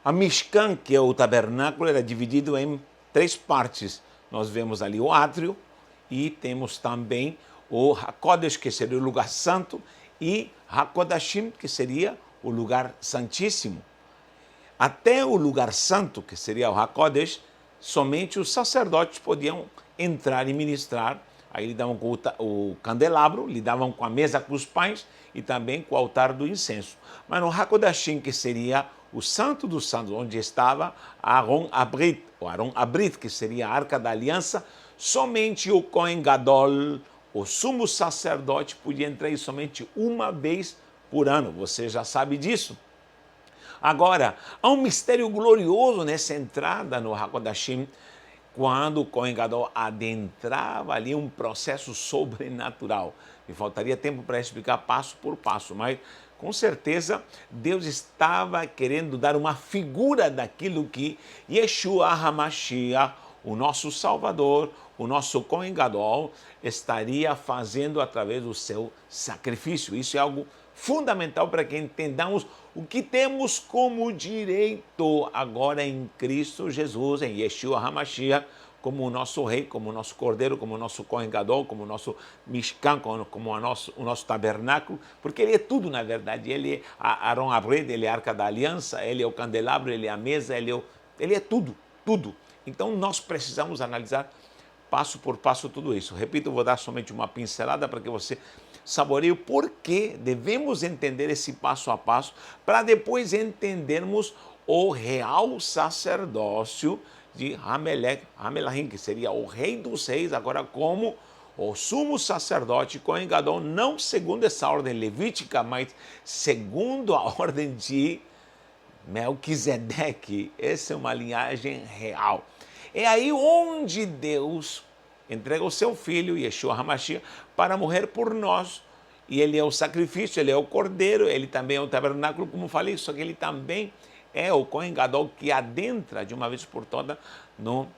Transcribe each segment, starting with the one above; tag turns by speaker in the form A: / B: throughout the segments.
A: A Mishkan, que é o tabernáculo, era dividido em 3 partes. Nós vemos ali o átrio e temos também o HaKodesh, que seria o lugar santo, e HaKodashim, que seria o lugar santíssimo. Até o lugar santo, que seria o HaKodesh, somente os sacerdotes podiam entrar e ministrar. Aí lhe davam com o candelabro, lhe davam com a mesa com os pães e também com o altar do incenso. Mas no HaKodashim, que seria o santo dos santos, onde estava Aaron Abrit, o Aaron Abrit, que seria a Arca da Aliança, somente o Kohen Gadol, o sumo sacerdote, podia entrar aí somente uma vez por ano. Você já sabe disso. Agora, há um mistério glorioso nessa entrada no HaKodashim, quando o Kohen Gadol adentrava ali um processo sobrenatural. Me faltaria tempo para explicar passo por passo, mas com certeza Deus estava querendo dar uma figura daquilo que Yeshua HaMashiach, o nosso Salvador, o nosso Kohen Gadol, estaria fazendo através do seu sacrifício. Isso é algo fundamental para que entendamos o que temos como direito agora em Cristo Jesus, em Yeshua HaMashiach, como o nosso rei, como o nosso cordeiro, como o nosso Kohen Gadol, como o nosso Mishkan, como o nosso tabernáculo, porque ele é tudo, na verdade. Ele é Aaron Abred, ele é a Arca da Aliança, ele é o candelabro, ele é a mesa, ele é tudo, tudo. Então nós precisamos analisar passo por passo tudo isso. Repito, eu vou dar somente uma pincelada para que você saboreie o porquê devemos entender esse passo a passo, para depois entendermos o real sacerdócio de Hamelachim, que seria o rei dos reis, agora como o sumo sacerdote Kohen Gadol, não segundo essa ordem levítica, mas segundo a ordem de Melquisedeque. Essa é uma linhagem real. É aí onde Deus entrega o seu filho, Yeshua HaMashiach, para morrer por nós. E ele é o sacrifício, ele é o cordeiro, ele também é o tabernáculo, como falei, só que ele também é o Kohen Gadol que adentra de uma vez por toda no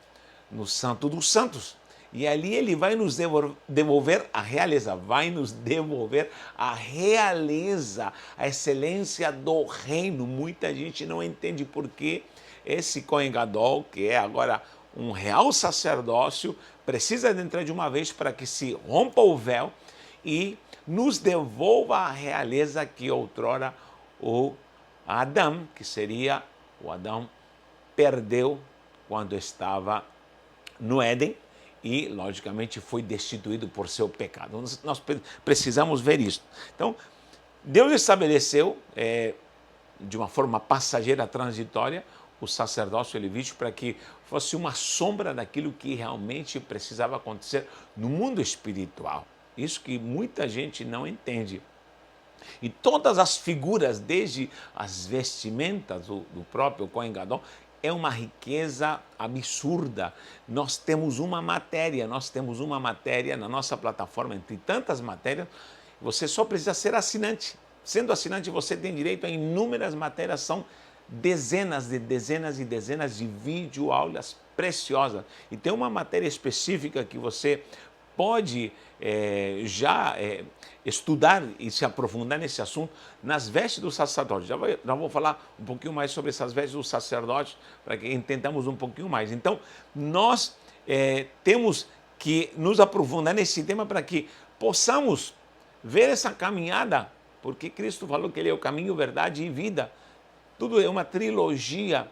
A: Santo dos Santos. E ali ele vai nos devolver a realeza, a excelência do reino. Muita gente não entende por que esse Kohen Gadol, que é agora um real sacerdócio, precisa adentrar de uma vez para que se rompa o véu e nos devolva a realeza que outrora o Adão, que seria o Adão, perdeu quando estava no Éden e, logicamente, foi destituído por seu pecado. Nós precisamos ver isso. Então, Deus estabeleceu, de uma forma passageira, transitória, o sacerdócio levítico para que fosse uma sombra daquilo que realmente precisava acontecer no mundo espiritual. Isso que muita gente não entende. E todas as figuras, desde as vestimentas do próprio Kohen Gadol, é uma riqueza absurda. Nós temos uma matéria na nossa plataforma, entre tantas matérias, você só precisa ser assinante. Sendo assinante, você tem direito a inúmeras matérias, são dezenas e dezenas de videoaulas preciosas. E tem uma matéria específica que você pode estudar e se aprofundar nesse assunto nas vestes do sacerdote. Já vou falar um pouquinho mais sobre essas vestes do sacerdote para que entendamos um pouquinho mais. Então, nós temos que nos aprofundar nesse tema para que possamos ver essa caminhada, porque Cristo falou que Ele é o caminho, verdade e vida. Tudo é uma trilogia.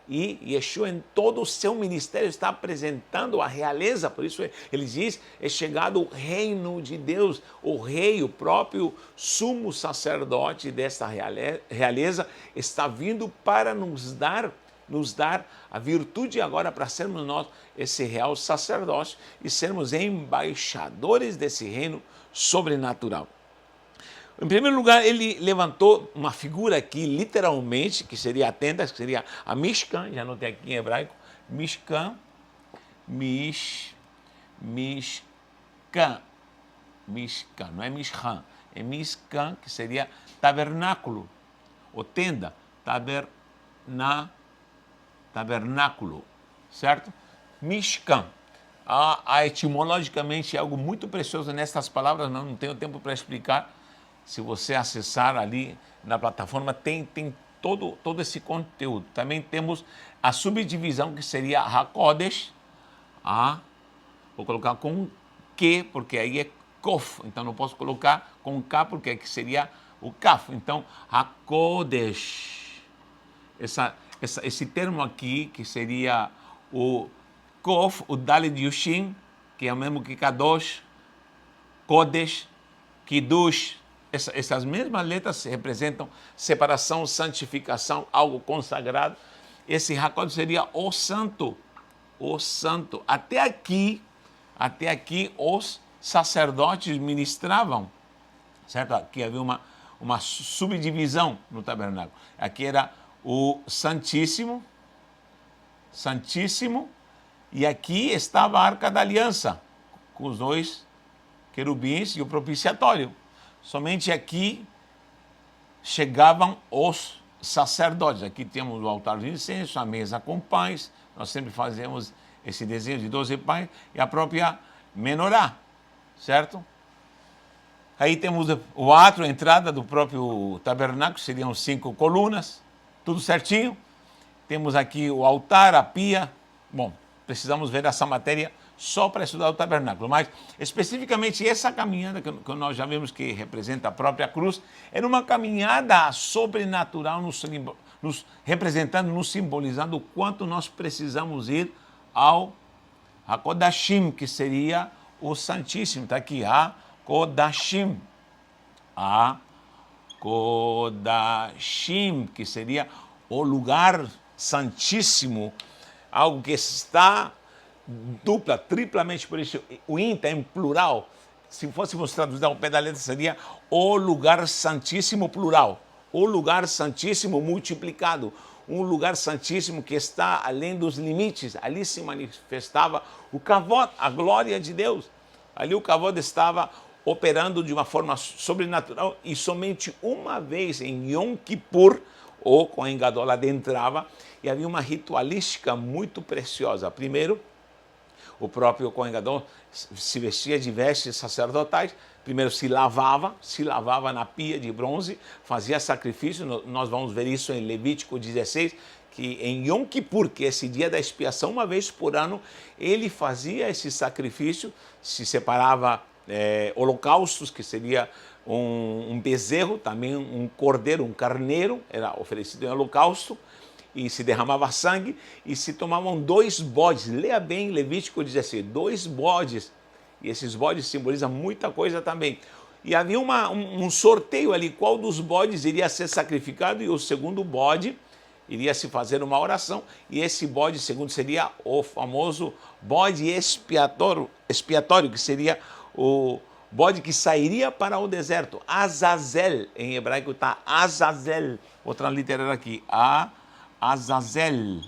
A: E Yeshua, em todo o seu ministério, está apresentando a realeza. Por isso ele diz, é chegado o reino de Deus. O rei, o próprio sumo sacerdote desta realeza, está vindo para nos dar a virtude agora para sermos nós esse real sacerdócio e sermos embaixadores desse reino sobrenatural. Em primeiro lugar, ele levantou uma figura aqui, literalmente, que seria a tenda, que seria a Mishkan, já anotei aqui em hebraico, Mishkan, não é Mishkan, é Mishkan, que seria tabernáculo, ou tenda, tabernáculo, certo? Mishkan. Etimologicamente é algo muito precioso nessas palavras, não tenho tempo para explicar. Se você acessar ali na plataforma, tem todo esse conteúdo. Também temos a subdivisão que seria HaKodesh, vou colocar com Q, porque aí é Kof, então não posso colocar com K, porque aqui seria o Kaf. Então, HaKodesh, esse termo aqui, que seria o Kof, o Dalet e o Shin, que é o mesmo que Kadosh, Kodesh, Kiddush, essas mesmas letras representam separação, santificação, algo consagrado. Esse HaKodesh seria o santo, o santo. Até aqui os sacerdotes ministravam, certo? Aqui havia uma subdivisão no tabernáculo. Aqui era o Santíssimo, e aqui estava a Arca da Aliança, com os dois querubins e o propiciatório. Somente aqui chegavam os sacerdotes. Aqui temos o altar de incenso, a mesa com pães, nós sempre fazemos esse desenho de 12 pães, e a própria menorá, certo? Aí temos o átrio, a entrada do próprio tabernáculo, seriam 5 colunas, tudo certinho. Temos aqui o altar, a pia. Bom, precisamos ver essa matéria só para estudar o tabernáculo, mas especificamente essa caminhada que nós já vimos que representa a própria cruz, era uma caminhada sobrenatural, nos representando, nos simbolizando o quanto nós precisamos ir ao HaKodashim, que seria o Santíssimo. Está aqui, HaKodashim, que seria o lugar santíssimo, algo que está triplamente, por isso o in está em plural. Se fôssemos traduzir ao pé da letra, seria o lugar santíssimo plural, o lugar santíssimo multiplicado, um lugar santíssimo que está além dos limites. Ali se manifestava o Kavod, a glória de Deus. Ali o Kavod estava operando de uma forma sobrenatural, e somente uma vez em Yom Kippur, o Kohen Gadol adentrava, e havia uma ritualística muito preciosa. Primeiro, o próprio Kohen Gadol se vestia de vestes sacerdotais. Primeiro se lavava na pia de bronze, fazia sacrifício. Nós vamos ver isso em Levítico 16, que em Yom Kippur, que é esse dia da expiação, uma vez por ano, ele fazia esse sacrifício, se separava holocaustos, que seria um bezerro, também um cordeiro, um carneiro, era oferecido em holocausto, e se derramava sangue, e se tomavam 2 bodes. Leia bem Levítico 16, 2 bodes, e esses bodes simbolizam muita coisa também. E havia um sorteio ali, qual dos bodes iria ser sacrificado, e o segundo bode iria se fazer uma oração, e esse bode segundo seria o famoso bode expiatório, que seria o bode que sairia para o deserto. Azazel, em hebraico está Azazel, outra literária aqui, Azazel.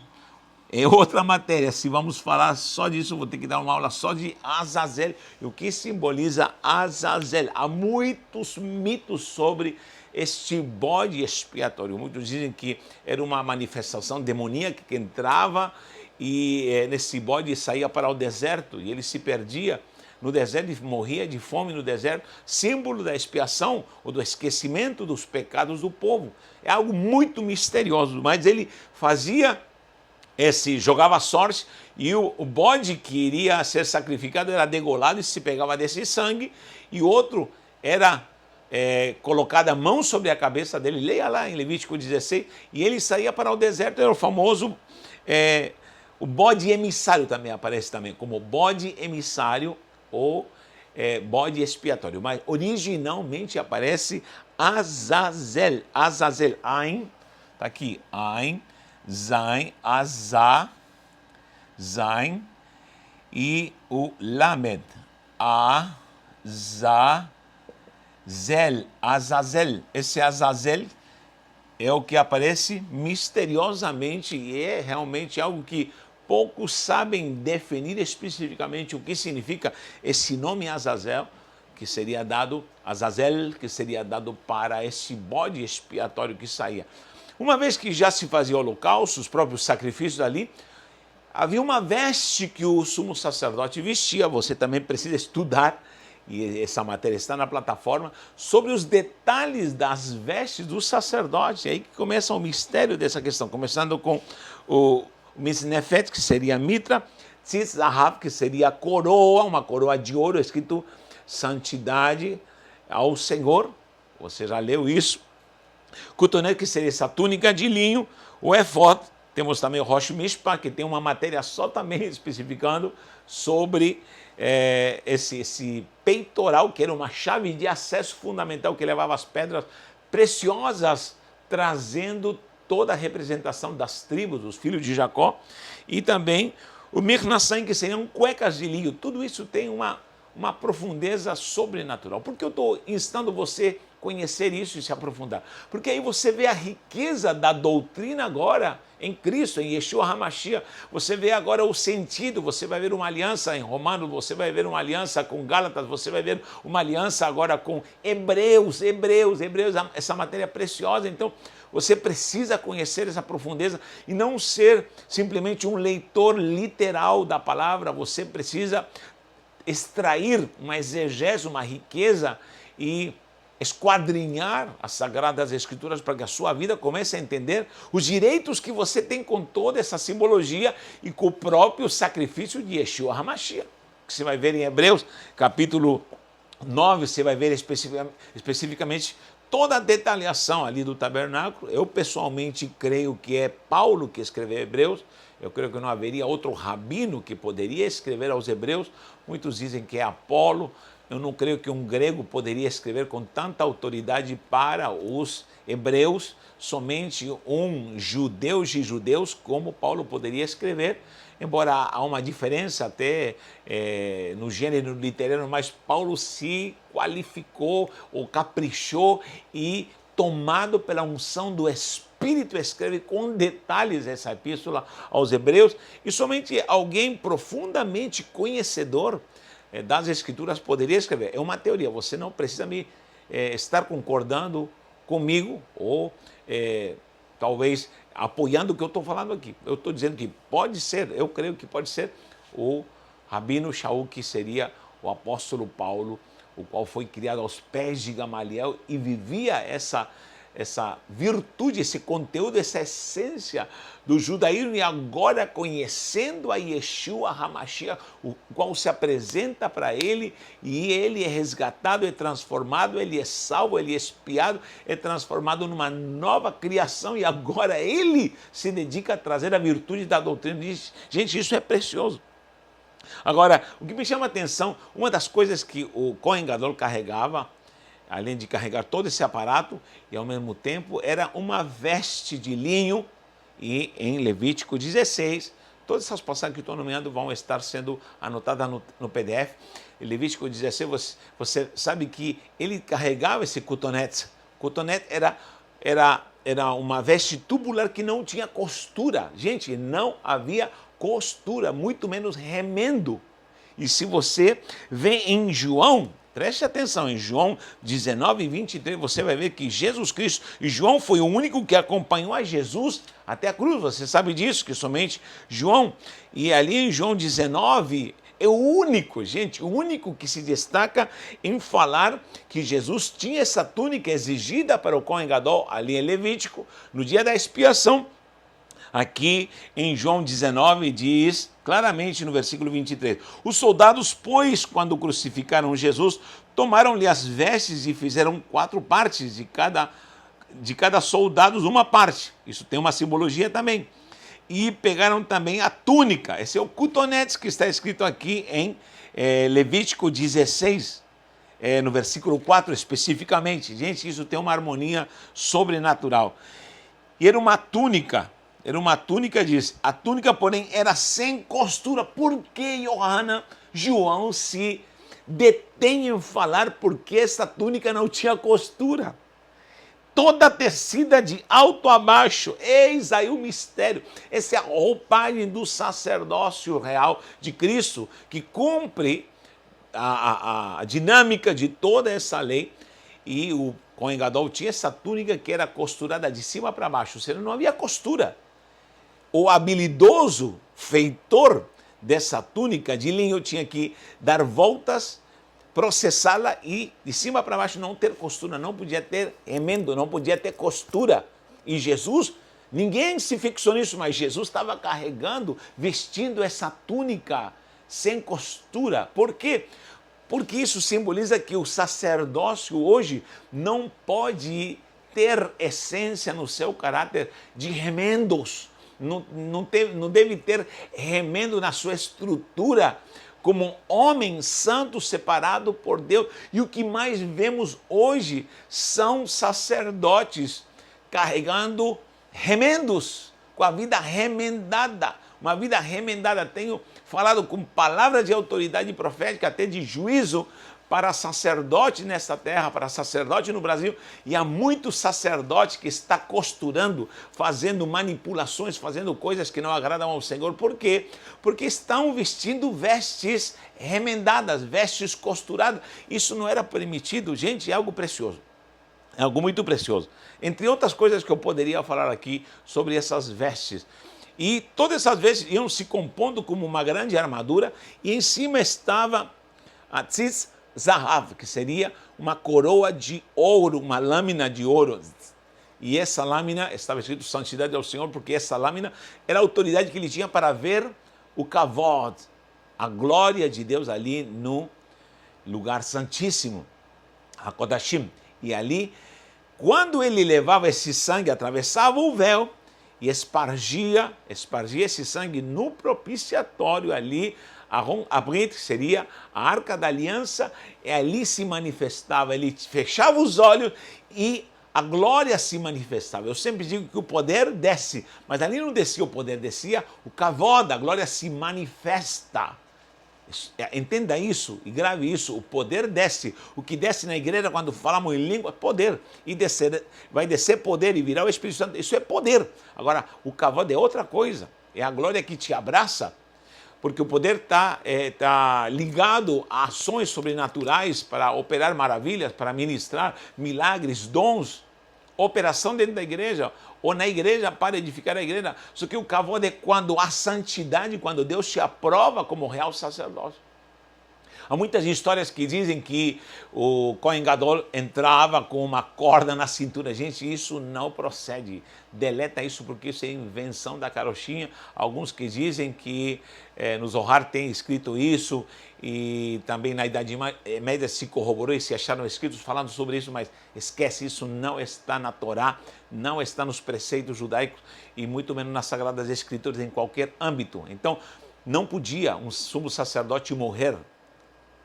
A: É outra matéria, se vamos falar só disso, vou ter que dar uma aula só de Azazel, e o que simboliza Azazel. Há muitos mitos sobre este bode expiatório. Muitos dizem que era uma manifestação demoníaca que entrava e nesse bode saía para o deserto, e ele se perdia no deserto e morria de fome no deserto, símbolo da expiação ou do esquecimento dos pecados do povo. É algo muito misterioso, mas ele fazia jogava sorte, e o bode que iria ser sacrificado era degolado e se pegava desse sangue, e outro era colocada a mão sobre a cabeça dele. Leia lá em Levítico 16, e ele saía para o deserto. Era o famoso o bode emissário, também aparece também como bode emissário ou bode expiatório, mas originalmente aparece Azazel, Ain, tá aqui, Ain, Zain, Azá, Zain, e o Lamed, Azazel, Azazel. Esse Azazel é o que aparece misteriosamente, e é realmente algo que poucos sabem definir especificamente o que significa esse nome Azazel, que seria dado, Azazel, que seria dado para esse bode expiatório que saía. Uma vez que já se fazia holocausto, os próprios sacrifícios ali, havia uma veste que o sumo sacerdote vestia. Você também precisa estudar e essa matéria está na plataforma, sobre os detalhes das vestes do sacerdote. É aí que começa o mistério dessa questão, começando com o Misnefet, que seria a mitra, Tzitz Zahav, que seria a coroa, uma coroa de ouro, escrito santidade ao Senhor. Você já leu isso. Cotonete, que seria essa túnica de linho. O efod, temos também o Rosh Mishpah, que tem uma matéria só também especificando sobre esse peitoral, que era uma chave de acesso fundamental que levava as pedras preciosas, trazendo toda a representação das tribos, dos filhos de Jacó, e também o Mirnassam, que seriam cuecas de linho. Tudo isso tem uma profundeza sobrenatural. Por que eu estou instando você a conhecer isso e se aprofundar? Porque aí você vê a riqueza da doutrina agora em Cristo, em Yeshua HaMashiach. Você vê agora o sentido, você vai ver uma aliança em Romanos, você vai ver uma aliança com Gálatas, você vai ver uma aliança agora com Hebreus, essa matéria preciosa. Então, você precisa conhecer essa profundeza e não ser simplesmente um leitor literal da palavra. Você precisa extrair uma exegese, uma riqueza e esquadrinhar as Sagradas Escrituras para que a sua vida comece a entender os direitos que você tem com toda essa simbologia e com o próprio sacrifício de Yeshua HaMashiach, que você vai ver em Hebreus, capítulo 9, você vai ver especificamente toda a detalhação ali do tabernáculo. Eu pessoalmente creio que é Paulo que escreveu Hebreus. Eu creio que não haveria outro rabino que poderia escrever aos Hebreus. Muitos dizem que é Apolo. Eu não creio que um grego poderia escrever com tanta autoridade para os hebreus. Somente um judeu de judeus como Paulo poderia escrever. Embora há uma diferença até no gênero literário, mas Paulo se qualificou ou caprichou e, tomado pela unção do Espírito, escreve com detalhes essa epístola aos Hebreus. E somente alguém profundamente conhecedor das Escrituras poderia escrever. É uma teoria, você não precisa estar concordando comigo ou talvez apoiando o que eu estou falando aqui. Eu estou dizendo que pode ser, eu creio que pode ser o Rabino Shaul, que seria o apóstolo Paulo, o qual foi criado aos pés de Gamaliel e vivia essa virtude, esse conteúdo, essa essência do judaísmo, e agora conhecendo a Yeshua HaMashiach, o qual se apresenta para ele, e ele é resgatado, é transformado, ele é salvo, ele é expiado, é transformado numa nova criação, e agora ele se dedica a trazer a virtude da doutrina. Gente, isso é precioso. Agora, o que me chama a atenção, uma das coisas que o Kohen Gadol carregava, além de carregar todo esse aparato, e ao mesmo tempo era uma veste de linho, e em Levítico 16, todas essas passagens que estou nomeando vão estar sendo anotadas no PDF. Em Levítico 16, você sabe que ele carregava esse cotonete. Cotonete era uma veste tubular que não tinha costura. Gente, não havia costura, muito menos remendo. E se você vê em João, preste atenção, em João 19, 23, você vai ver que Jesus Cristo, e João foi o único que acompanhou a Jesus até a cruz. Você sabe disso, que somente João. E ali em João 19, é o único, gente, o único que se destaca em falar que Jesus tinha essa túnica exigida para o Kohen Gadol, ali em Levítico, no dia da expiação. Aqui em João 19 diz claramente no versículo 23, os soldados, pois, quando crucificaram Jesus, tomaram-lhe as vestes e fizeram 4 partes, de cada soldado uma parte. Isso tem uma simbologia também. E pegaram também a túnica, esse é o cotonete que está escrito aqui em Levítico 16, no versículo 4 especificamente. Gente, isso tem uma harmonia sobrenatural. E era uma túnica, diz. A túnica, porém, era sem costura. Por que João se detém em falar porque essa túnica não tinha costura? Toda tecida de alto a baixo. Eis aí o mistério. Essa é a roupagem do sacerdócio real de Cristo, que cumpre a dinâmica de toda essa lei. E o Kohen Gadol tinha essa túnica que era costurada de cima para baixo, ou seja, não havia costura. O habilidoso feitor dessa túnica de linho tinha que dar voltas processá-la e de cima para baixo não ter costura, não podia ter remendo, não podia ter costura. E Jesus, ninguém se fixou nisso, mas Jesus estava carregando, vestindo essa túnica sem costura. Por quê? Porque isso simboliza que o sacerdócio hoje não pode ter essência no seu caráter de remendos, não deve ter remendo na sua estrutura, como um homem santo separado por Deus. E o que mais vemos hoje são sacerdotes carregando remendos, com a vida remendada, uma vida remendada. Tenho falado com palavras de autoridade profética, até de juízo, para sacerdote nesta terra, para sacerdote no Brasil, e há muitos sacerdotes que está costurando, fazendo manipulações, fazendo coisas que não agradam ao Senhor. Por quê? Porque estão vestindo vestes remendadas, vestes costuradas. Isso não era permitido, gente, é algo precioso. É algo muito precioso. Entre outras coisas que eu poderia falar aqui sobre essas vestes. E todas essas vestes iam se compondo como uma grande armadura, e em cima estava a tzitz zahav, que seria uma coroa de ouro, uma lâmina de ouro. E essa lâmina estava escrito santidade ao Senhor, porque essa lâmina era a autoridade que ele tinha para ver o kavod, a glória de Deus ali no lugar santíssimo, HaKodashim. E ali, quando ele levava esse sangue, atravessava o véu e espargia esse sangue no propiciatório ali, a Brit, que seria a Arca da Aliança, e ali se manifestava, ele fechava os olhos e a glória se manifestava. Eu sempre digo que o poder desce, mas ali não descia o poder, descia o kavod, a glória se manifesta. Entenda isso e grave isso, o poder desce. O que desce na igreja quando falamos em língua é poder, e vai descer poder e virar o Espírito Santo, isso é poder. Agora, o kavod é outra coisa, é a glória que te abraça, porque o poder tá ligado a ações sobrenaturais para operar maravilhas, para ministrar milagres, dons, operação dentro da igreja, ou na igreja para edificar a igreja. Só que o kavod é quando há santidade, quando Deus te aprova como real sacerdócio. Há muitas histórias que dizem que o Kohen Gadol entrava com uma corda na cintura. Gente, isso não procede. Deleta isso, porque isso é invenção da carochinha. Alguns que dizem que no Zohar tem escrito isso, e também na Idade Média se corroborou e se acharam escritos falando sobre isso, mas esquece, isso não está na Torá, não está nos preceitos judaicos e muito menos nas Sagradas Escrituras em qualquer âmbito. Então, não podia um sumo sacerdote morrer.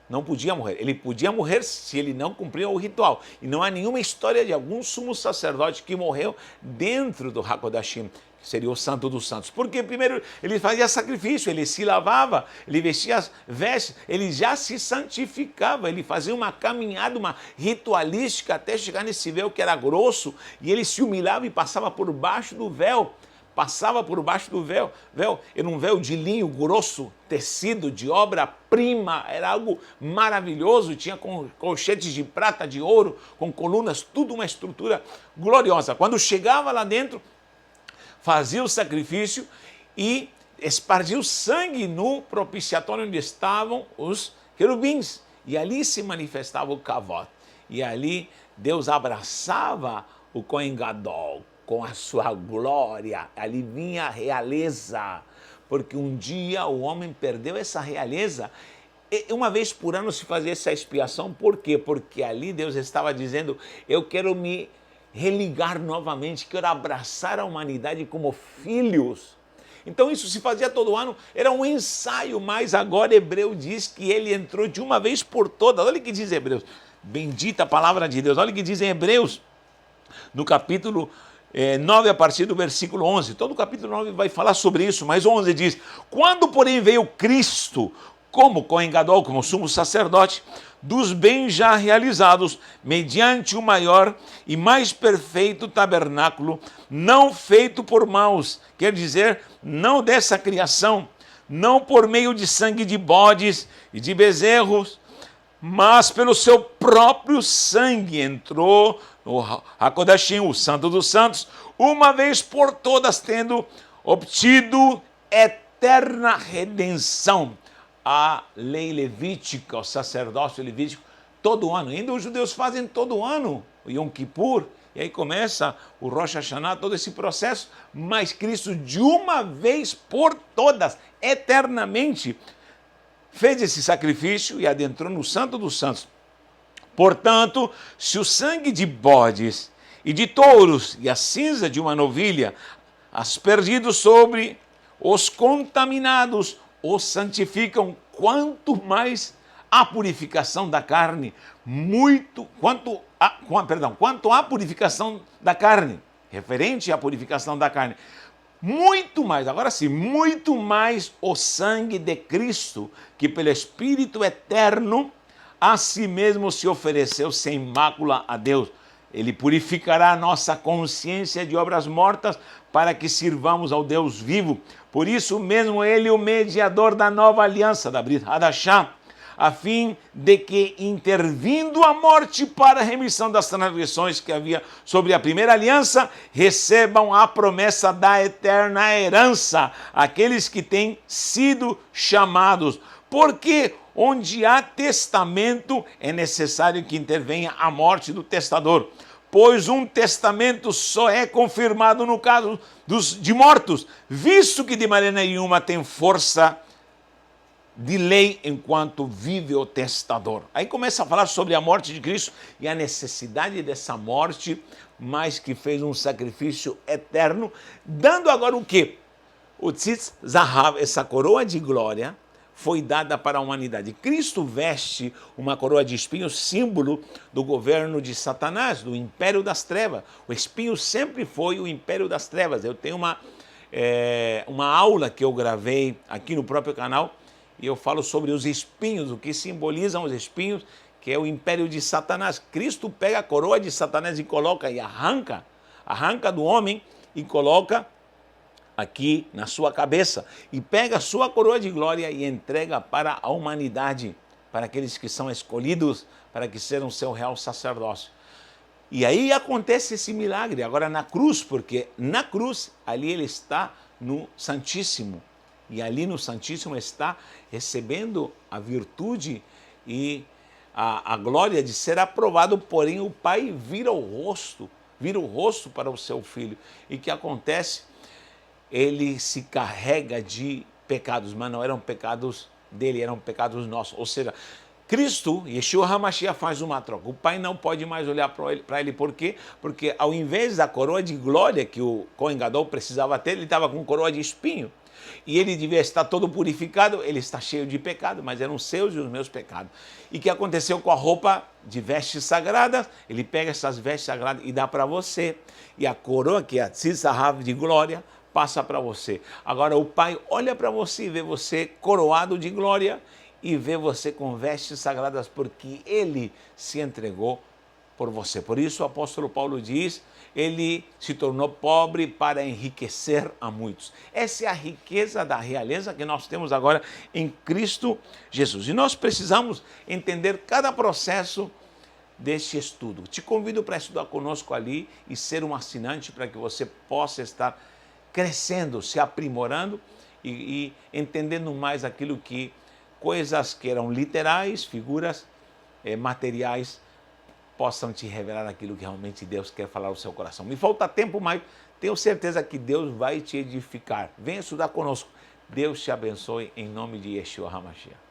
A: Não podia morrer. Ele podia morrer se ele não cumpria o ritual. E não há nenhuma história de algum sumo sacerdote que morreu dentro do HaKodashim, que seria o Santo dos Santos. Porque primeiro ele fazia sacrifício, ele se lavava, ele vestia as vestes, ele já se santificava, ele fazia uma caminhada, uma ritualística até chegar nesse véu que era grosso, e ele se humilhava e passava por baixo do véu. Passava por baixo do véu. Era um véu de linho grosso, tecido de obra-prima, era algo maravilhoso, tinha colchetes de prata, de ouro, com colunas, tudo uma estrutura gloriosa. Quando chegava lá dentro, fazia o sacrifício e espargia o sangue no propiciatório onde estavam os querubins. E ali se manifestava o kavod. E ali Deus abraçava o Kohen Gadol com a sua glória. Ali vinha a realeza, porque um dia o homem perdeu essa realeza. E uma vez por ano se fazia essa expiação. Por quê? Porque ali Deus estava dizendo: eu quero me religar novamente, quero abraçar a humanidade como filhos. Então isso se fazia todo ano, era um ensaio, mas agora Hebreu diz que ele entrou de uma vez por todas. Olha o que diz Hebreus, bendita a palavra de Deus. Olha o que diz em Hebreus, no capítulo 9, a partir do versículo 11. Todo o capítulo 9 vai falar sobre isso, mas 11 diz: quando porém veio Cristo como Kohen Gadol, como sumo sacerdote, dos bens já realizados, mediante o maior e mais perfeito tabernáculo, não feito por mãos, quer dizer, não dessa criação, não por meio de sangue de bodes e de bezerros, mas pelo seu próprio sangue entrou no HaKodashim, o Santo dos Santos, uma vez por todas, tendo obtido eterna redenção. A lei levítica, o sacerdócio levítico, todo ano. Ainda os judeus fazem todo ano o Yom Kippur, e aí começa o Rosh Hashanah, todo esse processo, mas Cristo de uma vez por todas, eternamente, fez esse sacrifício e adentrou no Santo dos Santos. Portanto, se o sangue de bodes e de touros e a cinza de uma novilha, aspergidos sobre os contaminados, os santificam, quanto mais a purificação da carne, quanto à purificação da carne, referente à purificação da carne, muito mais, agora sim, muito mais o sangue de Cristo, que pelo Espírito eterno a si mesmo se ofereceu sem mácula a Deus. Ele purificará a nossa consciência de obras mortas para que sirvamos ao Deus vivo. Por isso mesmo ele é o mediador da nova aliança, da Brit Hadashah, a fim de que, intervindo a morte para a remissão das transgressões que havia sobre a primeira aliança, recebam a promessa da eterna herança, aqueles que têm sido chamados. Porque onde há testamento, é necessário que intervenha a morte do testador, pois um testamento só é confirmado no caso de mortos, visto que de maneira nenhuma tem força de lei enquanto vive o testador. Aí começa a falar sobre a morte de Cristo e a necessidade dessa morte, mas que fez um sacrifício eterno, dando agora o quê? O Tzitz Zahav, essa coroa de glória, foi dada para a humanidade. Cristo veste uma coroa de espinhos, símbolo do governo de Satanás, do império das trevas. O espinho sempre foi o império das trevas. Eu tenho uma aula que eu gravei aqui no próprio canal, e eu falo sobre os espinhos, o que simbolizam os espinhos, que é o império de Satanás. Cristo pega a coroa de Satanás e coloca, e arranca do homem e coloca aqui na sua cabeça, e pega a sua coroa de glória e entrega para a humanidade, para aqueles que são escolhidos, para que sejam seu real sacerdócio. E aí acontece esse milagre, agora na cruz, porque na cruz, ali ele está no Santíssimo, e ali no Santíssimo está recebendo a virtude e a glória de ser aprovado, porém o Pai vira o rosto para o seu Filho. E o que acontece? Ele se carrega de pecados, mas não eram pecados dele, eram pecados nossos. Ou seja, Cristo, Yeshua HaMashiach, faz uma troca. O Pai não pode mais olhar para ele. Por quê? Porque ao invés da coroa de glória que o Kohen Gadol precisava ter, ele estava com coroa de espinho. E ele devia estar todo purificado, ele está cheio de pecado, mas eram seus e os meus pecados. E o que aconteceu com a roupa de vestes sagradas? Ele pega essas vestes sagradas e dá para você. E a coroa, que é a Tzitz Zahav de glória, passa para você. Agora o Pai olha para você e vê você coroado de glória e vê você com vestes sagradas, porque ele se entregou por você. Por isso o apóstolo Paulo diz, ele se tornou pobre para enriquecer a muitos. Essa é a riqueza da realeza que nós temos agora em Cristo Jesus. E nós precisamos entender cada processo deste estudo. Te convido para estudar conosco ali e ser um assinante para que você possa estar crescendo, se aprimorando e entendendo mais aquilo que coisas que eram literais, figuras materiais, possam te revelar aquilo que realmente Deus quer falar ao seu coração. Me falta tempo, mas tenho certeza que Deus vai te edificar. Venha estudar conosco. Deus te abençoe em nome de Yeshua HaMashiach.